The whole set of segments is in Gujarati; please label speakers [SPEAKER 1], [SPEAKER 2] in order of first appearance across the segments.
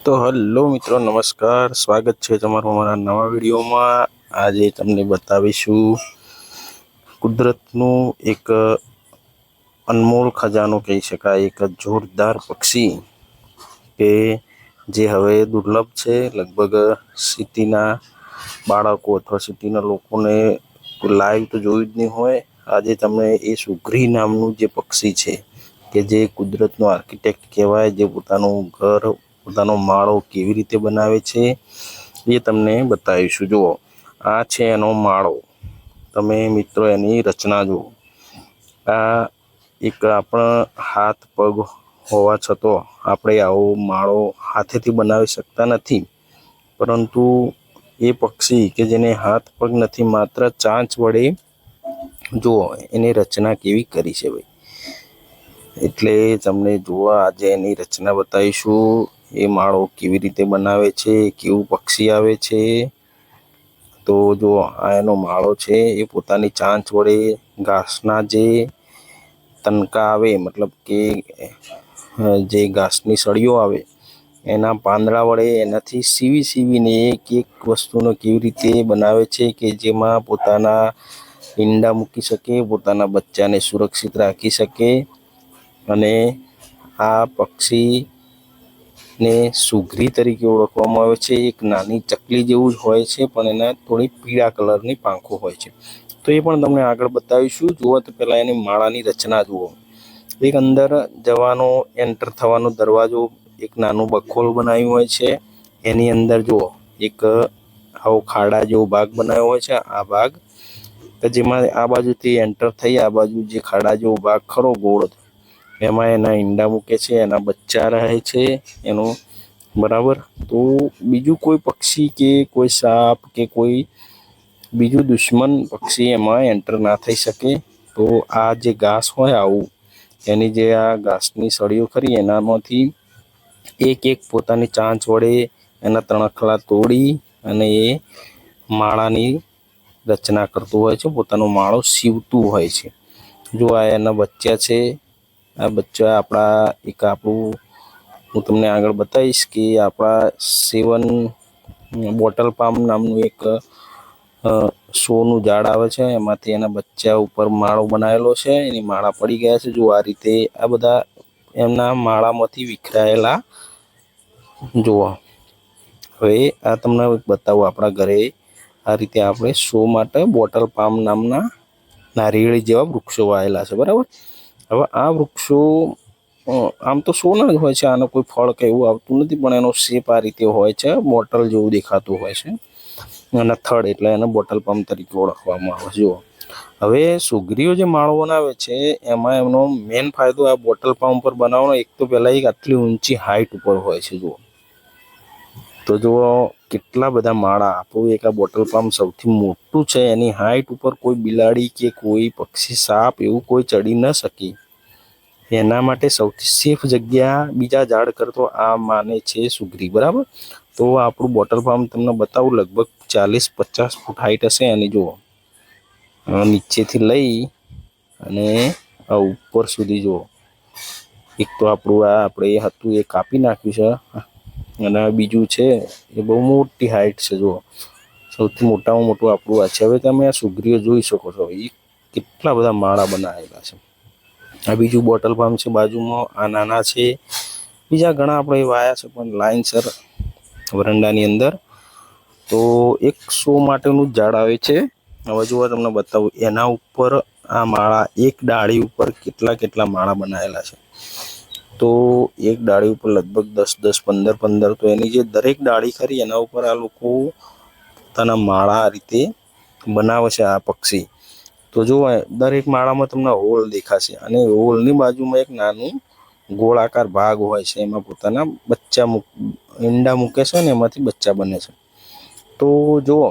[SPEAKER 1] તો હલો મિત્રો, નમસ્કાર. સ્વાગત છે તમારું અમારા નવા વિડીયોમાં. આજે તમને બતાવીશું કુદરતનું એક અનમોલ ખજાનો કહી શકાય, એક જોરદાર પક્ષી કે જે હવે દુર્લભ છે. લગભગ સિટીના બાળકો અથવા સિટીના લોકોને લાઈવ તો જોયું જ નહીં હોય. આજે તમે એ સુઘરી નામનું જે પક્ષી છે કે જે કુદરતનો આર્કિટેક્ટ કહેવાય, જે પોતાનું ઘર, પોતાનો માળો કેવી રીતે બનાવે છે એ તમને બતાવીશું. જુઓ, આ છે એનો માળો. તમે મિત્રો એની રચના જુઓ. આ એક આપણા હાથ પગ હોવા છતાં આપણે આવો માળો હાથેથી બનાવી શકતા નથી, પરંતુ એ પક્ષી કે જેને હાથ પગ નથી, માત્ર ચાંચ વડે જુઓ એની રચના કેવી કરી છે ભાઈ. એટલે તમને જોવા આજે એની રચના બતાવીશું. એ માળો કેવી રીતે બનાવે છે, કેવું પક્ષી આવે છે. તો જો આ એનો માળો છે, એ પોતાની ચાંચ વડે ઘાસના જે તનકા આવે, મતલબ કે જે ઘાસની સળીઓ આવે, એના પાંદડા વડે એનાથી સીવીને એક એક વસ્તુનો કેવી રીતે બનાવે છે કે જેમાં પોતાના ઈંડા મૂકી શકે, પોતાના બચ્ચાને સુરક્ષિત રાખી શકે. અને આ પક્ષીને સુઘરી તરીકે ઓળખવામાં આવે છે. એક નાની ચકલી જેવું જ હોય છે, પણ એના થોડી પીળા કલરની પાંખો હોય છે. તો એ પણ તમને આગળ બતાવીશું. જુઓ તો પહેલાં એની માળાની રચના જુઓ. એક અંદર જવાનો, એન્ટર થવાનો દરવાજો, એક નાનું બખોલ બનાવ્યું હોય છે. એની અંદર જુઓ એક આવો ખાડા જેવો ભાગ બનાવ્યો હોય છે. આ ભાગ કે જેમાં આ બાજુથી એન્ટર થઈ, આ બાજુ જે ખાડા જેવો ભાગ ખરો ગોળ, એમાં એના ઈંડા મૂકે છે, એના બચ્ચા રહે છે એનું, બરાબર. તો બીજું કોઈ પક્ષી કે કોઈ સાપ કે કોઈ બીજું દુશ્મન પક્ષી એમાં એન્ટર ના થઈ શકે. તો આ જે ઘાસ હોય આવું, એની જે આ ઘાસની સળીઓ ખરી, એનામાંથી એક એક પોતાની ચાંચ વડે એના તણખલા તોડી અને એ માળાની રચના કરતું હોય છે, પોતાનો માળો સીવતું હોય છે. જો આ એના બચ્ચા છે. આ બચ્ચા આપણું હું તમને આગળ બતાવીશ કે આપણા સેવન બોટલ પામ નામનું એક શોનું ઝાડ આવે છે, એમાંથી એના બચ્ચા ઉપર માળો બનાવેલો છે. એની માળા પડી ગયા છે. જો આ રીતે આ બધા એમના માળામાંથી વિખરાયેલા જુઓ. હવે આ તમને બતાવું. આપણા ઘરે આ રીતે આપણે શો માટે બોટલ પામ નામના નારિયેળી જેવા વૃક્ષો વાવેલા છે, બરાબર. હવે આ વૃક્ષો આમ તો સોના જ હોય છે, આનો કોઈ ફળ કે એવું આવતું નથી, પણ એનો શેપ આ રીતે હોય છે, બોટલ જેવું દેખાતું હોય છે. અને થડ એટલે એને બોટલ પંપ તરીકે ઓળખવામાં આવે છે. જુઓ, હવે સુઘરીઓ જે માળો બનાવે છે, એમાં એમનો મેન ફાયદો આ બોટલ પંપ પર બનાવવાનો. એક તો પહેલાં એક આટલી ઊંચી હાઇટ ઉપર હોય છે. જુઓ તો જુઓ કેટલા બધા માળા. આપણું એક આ બોટલ પંપ સૌથી મોટું છે. એની હાઇટ ઉપર કોઈ બિલાડી કે કોઈ પક્ષી, સાપ એવું કોઈ ચડી ન શકે. એના માટે સૌથી સેફ જગ્યા બીજા ઝાડ કરતો આ માને છે સુઘરી, બરાબર. તો આપણું બોટલ પંપ તમને બતાવું. લગભગ 40-50 ફૂટ હાઇટ હશે એની. જુઓ, નીચેથી લઈ અને આ ઉપર સુધી જુઓ. એક તો આપણું આ આપણે હતું એ કાપી નાખ્યું છે, અને બીજું છે એ બહુ મોટી હાઇટ છે. જુઓ, સૌથી મોટામાં મોટું આપણું આ છે. હવે તમે આ સુઘરીઓ જોઈ શકો છો, એ કેટલા બધા માળા બનાવેલા છે. આ બીજું બોટલ પામ છે બાજુમાં. આ નાના છે. બીજા ઘણા આપણે વાયા છે, પણ લાઈનસર વરંડાની અંદર. તો એક શો માટેનું જ ઝાડ આવે છે. હવે જુઓ તમને બતાવું. એના ઉપર આ માળા, એક ડાળી ઉપર કેટલા માળા બનાવેલા છે. તો એક ડાળી ઉપર લગભગ 10-10, 15-15, તો એની જે દરેક ડાળી ખરી એના ઉપર આ લોકો પોતાના માળા આ રીતે બનાવે છે આ પક્ષી. તો જુઓ, દરેક માળામાં તમને હોલ દેખાશે, અને હોલની બાજુમાં એક નાનું ગોળાકાર ભાગ હોય છે. એમાં પોતાના બચ્ચા ઈંડા મૂકે છે ને એમાંથી બચ્ચા બને છે. તો જુઓ,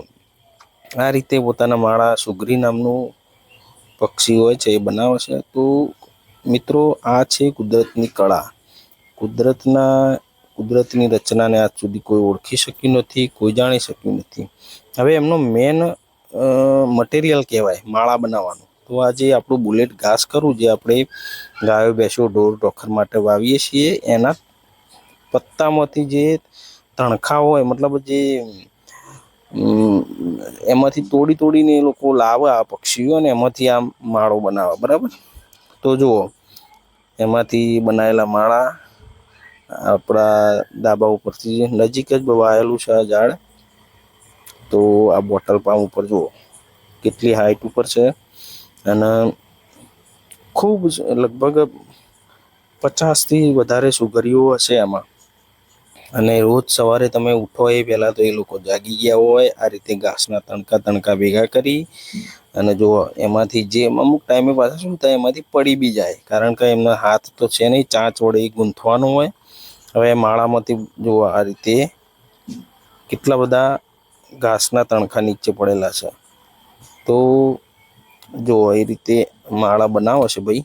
[SPEAKER 1] આ રીતે પોતાના માળા સુઘરી નામનું પક્ષી હોય છે એ બનાવે છે. તો મિત્રો, આ છે કુદરતની કળા. કુદરતની રચનાને આજ સુધી કોઈ ઓળખી શક્યું નથી, કોઈ જાણી શક્યું નથી. હવે એમનો મેન મટીરિયલ કહેવાય માળા બનાવવાનું. તો આ જે આપણું બુલેટ ઘાસ ખરું, જે આપણે ગાયો, ભેંસો, ઢોર ઢોખર માટે વાવીએ છીએ, એના પત્તામાંથી જે તણખા હોય, મતલબ જે એમાંથી તોડીને એ લોકો લાવે આ પક્ષીઓ, અને એમાંથી આ માળો બનાવે, બરાબર. તો જુઓ, એમાંથી બનાવેલા માળા આપણા ધાબા ઉપરથી નજીક જ વાયેલું છે આ ઝાડ. તો આ બોટલ પામ ઉપર જુઓ કેટલી હાઈટ ઉપર છે, અને ખૂબ લગભગ 50થી વધારે સુગરીઓ હશે એમાં. અને રોજ સવારે તમે ઉઠો એ પહેલાં તો એ લોકો જાગી ગયા હોય, આ રીતે ઘાસના તણકા ભેગા કરી, અને જુઓ એમાંથી જે અમુક ટાઈમે પાછા શું થાય, એમાંથી પડી બી જાય, કારણ કે એમના હાથ તો છે નહીં, ચાંચ વડે ગૂંથવાનું હોય. હવે માળામાંથી જુઓ આ રીતે કેટલા બધા ઘાસના તણખા નીચે પડેલા છે. તો જો એ રીતે માળા બનાવો છે ભાઈ,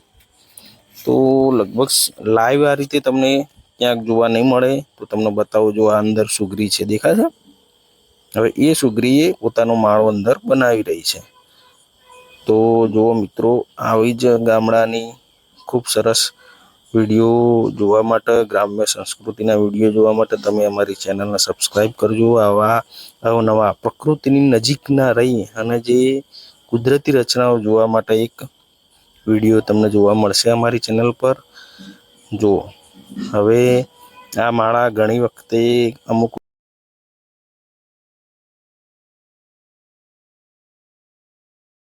[SPEAKER 1] તો લગભગ લાઈવ આ રીતે તમને ક્યાંક જોવા નહીં મળે. તો તમને બતાવું, જો આ અંદર સુગરી છે, દેખાય છે. હવે એ સુગરીએ પોતાનો માળો અંદર બનાવી રહી છે. તો જુઓ મિત્રો, આવી જ ગામડાની ખૂબ સરસ વિડીયો જોવા માટે, ગ્રામ્ય સંસ્કૃતિના વિડીયો જોવા માટે તમે અમારી ચેનલને સબસ્ક્રાઈબ કરજો. આવા અવનવા પ્રકૃતિની નજીકના રહી અને જે કુદરતી રચનાઓ જોવા માટે એક વિડીયો તમને જોવા મળશે અમારી ચેનલ પર. જુઓ, હવે આ માળા ઘણી વખતે અમુક